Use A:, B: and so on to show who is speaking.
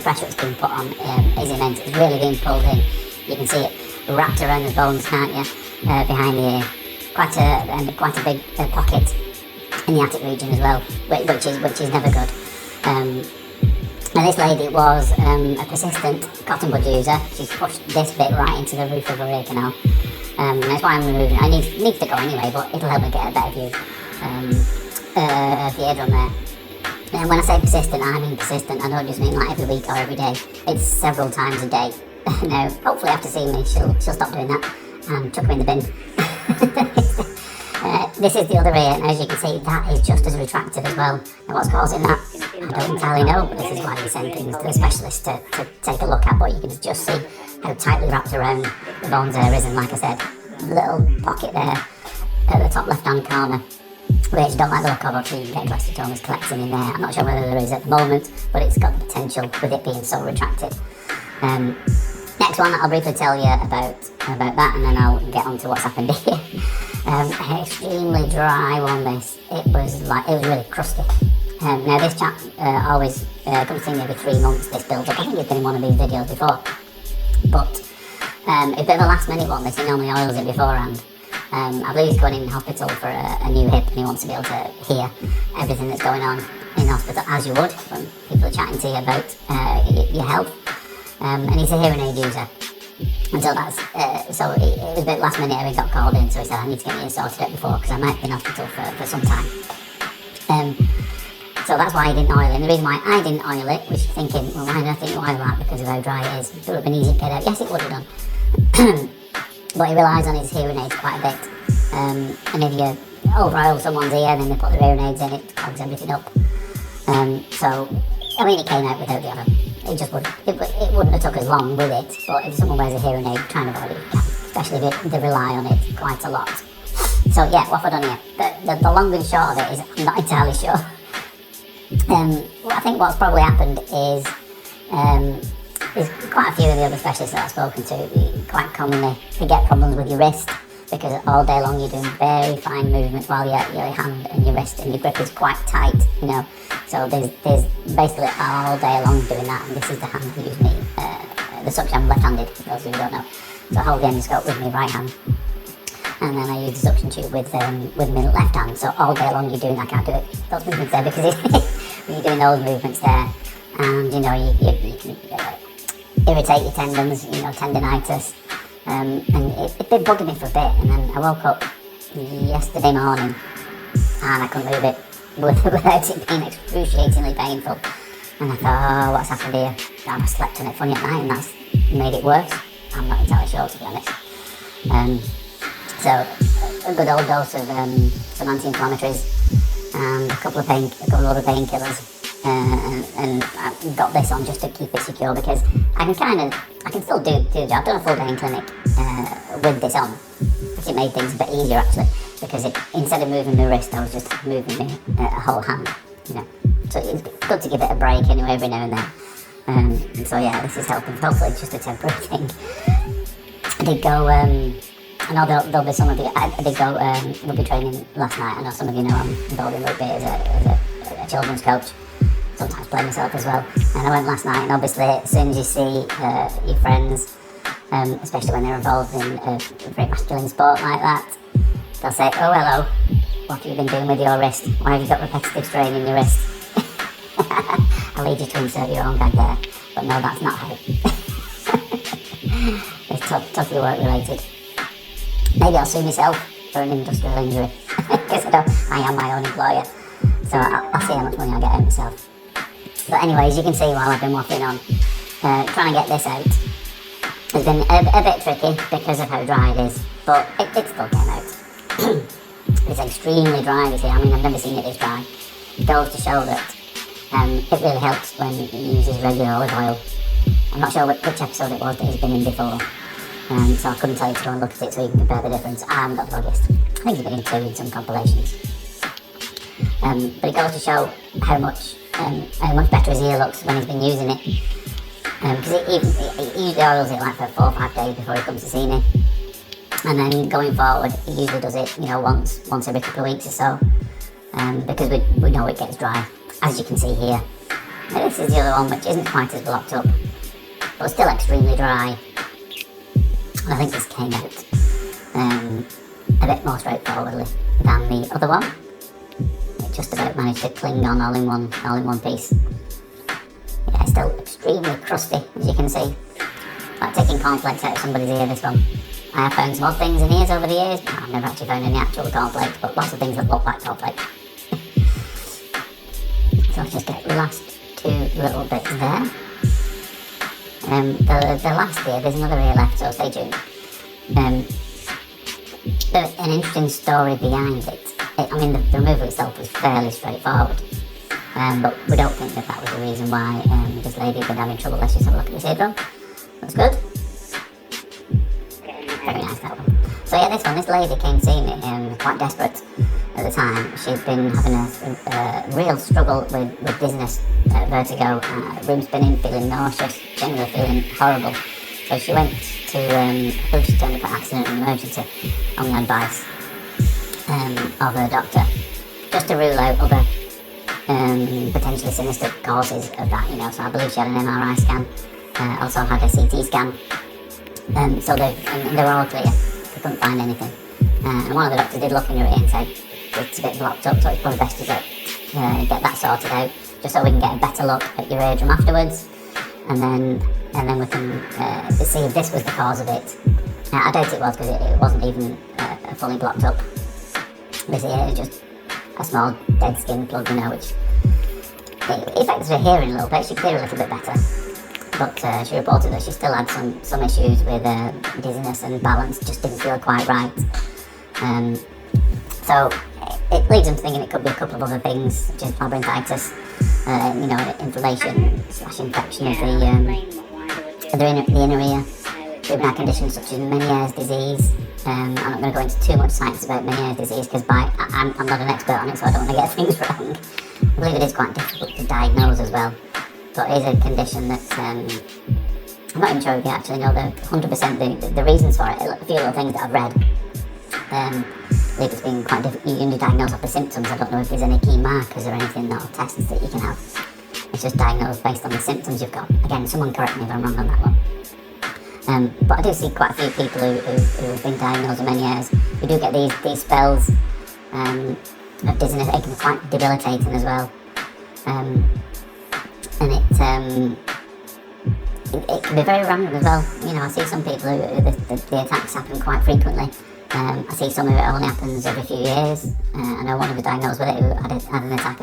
A: the pressure it's being put on is immense. It's really being pulled in. You can see it wrapped around the bones, can't you? Behind the ear. Quite a big pocket in the attic region as well, which is never good. Now this lady was a persistent cotton bud user. She's pushed this bit right into the roof of her ear canal. That's why I'm removing it. I need to go anyway, but it'll help me get a better view of the eardrum there. And when I say persistent, I mean persistent. I don't just mean like every week or every day. It's several times a day. Now, hopefully after seeing me, she'll stop doing that and chuck me in the bin. This is the other ear, and as you can see, that is just as retractive as well. And what's causing that, I don't entirely know, but this is why you send things to the specialist to take a look at. But you can just see how tightly wrapped around the bones there is, and like I said, little pocket there at the top left-hand corner, which don't like the look of. Obviously, you can get glioblastoma collecting in there. I'm not sure whether there is at the moment, but it's got the potential with it being so retracted. Next one, I'll briefly tell you about that, and then I'll get on to what's happened here. Extremely dry one. It was really crusty. Now this chap always comes to me every 3 months. This builds up. I think he's been in one of these videos before, but it's a bit of a last minute one. This, he normally oils it beforehand. I believe he's going in hospital for a new hip, and he wants to be able to hear everything that's going on in hospital, as you would when people are chatting to you about your health. And he's a hearing aid user. And so so it was a bit last minute. He got called in, so he said, I need to get me sorted out before, because I might be in hospital for some time. So that's why I didn't oil it. And the reason why I didn't oil it, which you're thinking, well, why don't you oil that because of how dry it is? It would have been easy to get out. Yes, it would have done. But he relies on his hearing aids quite a bit. And if you over oil someone's ear and then they put their hearing aids in, it clogs everything up. So, I mean, it came out without the other. It wouldn't have took as long with it, but if someone wears a hearing aid, try and avoid it, especially if they rely on it quite a lot. So yeah, what have I done here? The long and short of it is, I'm not entirely sure. I think what's probably happened is quite a few of the other specialists that I've spoken to quite commonly get problems with your wrist, because all day long you're doing very fine movements while your hand and your wrist and your grip is quite tight, you know. So there's basically all day long doing that, and this is the hand I use me, the suction. I'm left-handed, for those who don't know. So I hold the endoscope with my right hand, and then I use the suction tube with my left hand. So all day long you're doing, I can't do those movements there, because when you're doing those movements there, and you know, you can irritate your tendons, you know, tendinitis. And it's been bugging me for a bit, and then I woke up yesterday morning and I couldn't move it without it being excruciatingly painful. And I thought, oh, what's happened here? I slept on it funny at night, and that's made it worse. I'm not entirely sure, to be honest. So a good old dose of some anti-inflammatories and a couple of other painkillers. And I got this on just to keep it secure, because I can still do the job. I've done a full day in clinic with this on, which it made things a bit easier actually, because instead of moving my wrist, I was just moving my whole hand, you know. So it's good to give it a break anyway every now and then. And so yeah, this is helping. Hopefully it's just a temporary thing. I did go, I know there'll be some of you, I did go rugby training last night. I know some of you know I'm involved in rugby as a children's coach. Sometimes play myself as well, and I went last night, and obviously as soon as you see your friends, especially when they're involved in a very masculine sport like that, they'll say, oh hello, what have you been doing with your wrist? Why have you got repetitive strain in your wrist? I'll lead you to insert your own gag there, but no, that's not how. It's totally work related. Maybe I'll sue myself for an industrial injury, because I am my own employer, so I'll see how much money I get out myself. But anyways, you can see while I've been waffling on, trying to get this out has been a bit tricky because of how dry it is, but it still came out. It's extremely dry, you see. I mean, I've never seen it this dry. It goes to show that it really helps when he uses regular olive oil. I'm not sure which episode it was that he's been in before, so I couldn't tell you to go and look at it so you can compare the difference. I haven't got the logist. I think he's been in 2 in some compilations. But it goes to show how much better his ear looks when he's been using it. Because he usually oils it like for 4 or 5 days before he comes to see me. And then going forward, he usually does it, you know, once every couple of weeks or so. Because we know it gets dry, as you can see here. Now this is the other one which isn't quite as blocked up, but still extremely dry. And I think this came out a bit more straightforwardly than the other one. It just about managed to cling on all in one piece. Yeah, it's still extremely crusty, as you can see. Like taking cornflakes out of somebody's ear, this one. I have found some odd things in ears over the years, but I've never actually found any actual cornflakes, but lots of things that look like cornflakes. So let's just get the last two little bits there. The last ear, there's another ear left, so stay tuned. An interesting story behind it. I mean, the removal itself was fairly straightforward, but we don't think that was the reason why this lady had been having trouble. Let's just have a look at this eardrum. Looks good. Very nice, that one. So yeah, this lady came to see me, quite desperate at the time. She'd been having a real struggle with dizziness, vertigo, room spinning, feeling nauseous, generally feeling horrible. So she went to, I believe she turned up at accident and emergency on the advice of her doctor, just to rule out other potentially sinister causes of that, you know. So I believe she had an MRI scan, also had a CT scan, so they were all clear. They couldn't find anything, and one of the doctors did look in her ear and said it's a bit blocked up, so it's probably best to get that sorted out, just so we can get a better look at your eardrum afterwards, and then we can see if this was the cause of it. I doubt it was, because it wasn't even fully blocked up. This ear is just a small dead skin plug, you know, which it affects her hearing a little bit. She could hear a little bit better, but she reported that she still had some issues with dizziness and balance, just didn't feel quite right. So it leads them to thinking it could be a couple of other things, such as labyrinthitis, you know, inflammation / infection of the inner ear, juvenile conditions such as Meniere's disease. I'm not going to go into too much science about Meniere's disease, because I'm not an expert on it, so I don't want to get things wrong. I believe it is quite difficult to diagnose as well, but it is a condition that I'm not even sure if you actually know the 100% the reasons for it. A few little things that I've read. I believe it's been quite difficult. You can only diagnose off the symptoms. I don't know if there's any key markers or anything, or tests that you can have. It's just diagnosed based on the symptoms you've got. Again, someone correct me if I'm wrong on that one. But I do see quite a few people who have been diagnosed with Meniere's, who do get these spells of dizziness. It can be quite debilitating as well, and it can be very random as well. You know, I see some people who the attacks happen quite frequently. I see some of it only happens every few years. I know one who was diagnosed with it who had an attack